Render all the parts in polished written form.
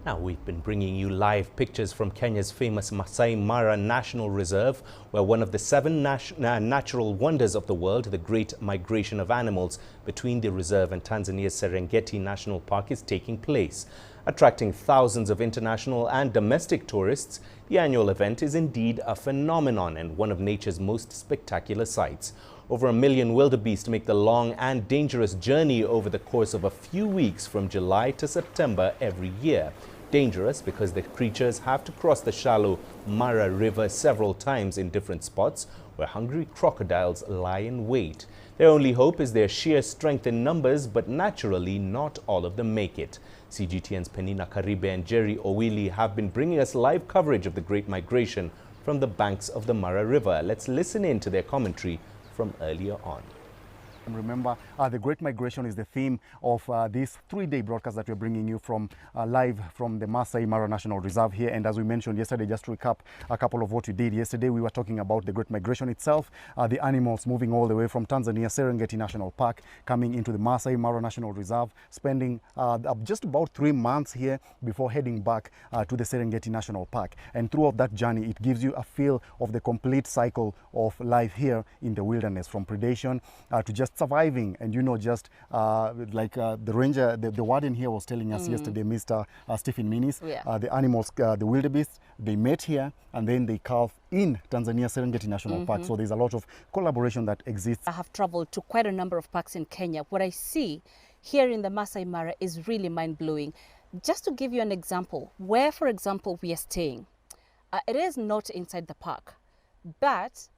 Now, we've been bringing you live pictures from Kenya's famous Maasai Mara National Reserve, where one of the seven natural wonders of the world, the great migration of animals between the reserve and Tanzania's Serengeti National Park, is taking place. Attracting thousands of international and domestic tourists, the annual event is indeed a phenomenon and one of nature's most spectacular sights. Over 1 million wildebeest make the long and dangerous journey over the course of a few weeks from July to September every year. Dangerous because the creatures have to cross the shallow Mara River several times in different spots where hungry crocodiles lie in wait. Their only hope is their sheer strength in numbers, but naturally not all of them make it. CGTN's Peninah, Karibe and Owili have been bringing us live coverage of the Great Migration from the banks of the Mara River. Let's listen in to their commentary from earlier on. And remember, the Great Migration is the theme of this 3-day broadcast that we're bringing you from live from the Maasai Mara National Reserve here. And as we mentioned yesterday, just to recap a couple of what we did yesterday, we were talking about the Great Migration itself, the animals moving all the way from Tanzania Serengeti National Park, coming into the Maasai Mara National Reserve, spending just about 3 months here before heading back to the Serengeti National Park. And throughout that journey, it gives you a feel of the complete cycle of life here in the wilderness, from predation to just surviving. And just like the ranger, the warden here was telling us yesterday, Mr. Stephen Minis, the animals, the wildebeest, they met here and then they calve in Tanzania Serengeti National Park. So there's a lot of collaboration that exists. I have traveled to quite a number of parks in Kenya. What I see here in the Maasai Mara is really mind-blowing. Just to give you an example, where, for example, we are staying, it is not inside the park, but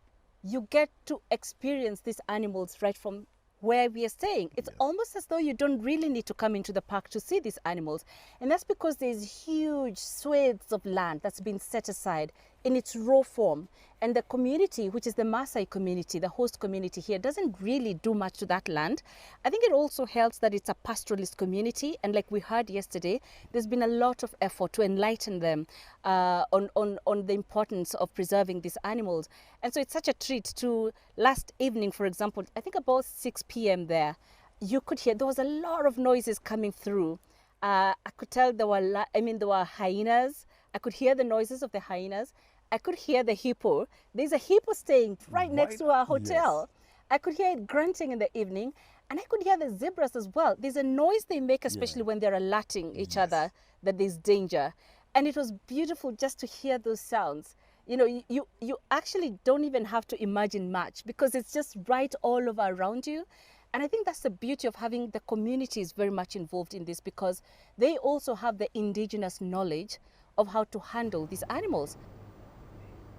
you get to experience these animals right from where we are staying. It's almost as though you don't really need to come into the park to see these animals. And that's because there's huge swathes of land that's been set aside in its raw form. And the community, which is the Maasai community, the host community here, doesn't really do much to that land. I think it also helps that it's a pastoralist community. And like we heard yesterday, there's been a lot of effort to enlighten them on the importance of preserving these animals. And so it's such a treat to, last evening, for example, I think about 6 p.m. there, you could hear, there was a lot of noises coming through. I could tell there were hyenas. I could hear the noises of the hyenas. I could hear the hippo. There's a hippo staying right next to our hotel. Yes. I could hear it grunting in the evening, and I could hear the zebras as well. There's a noise they make, especially when they're alerting each other that there's danger. And it was beautiful just to hear those sounds. You actually don't even have to imagine much because it's just right all over around you. And I think that's the beauty of having the communities very much involved in this, because they also have the indigenous knowledge of how to handle these animals.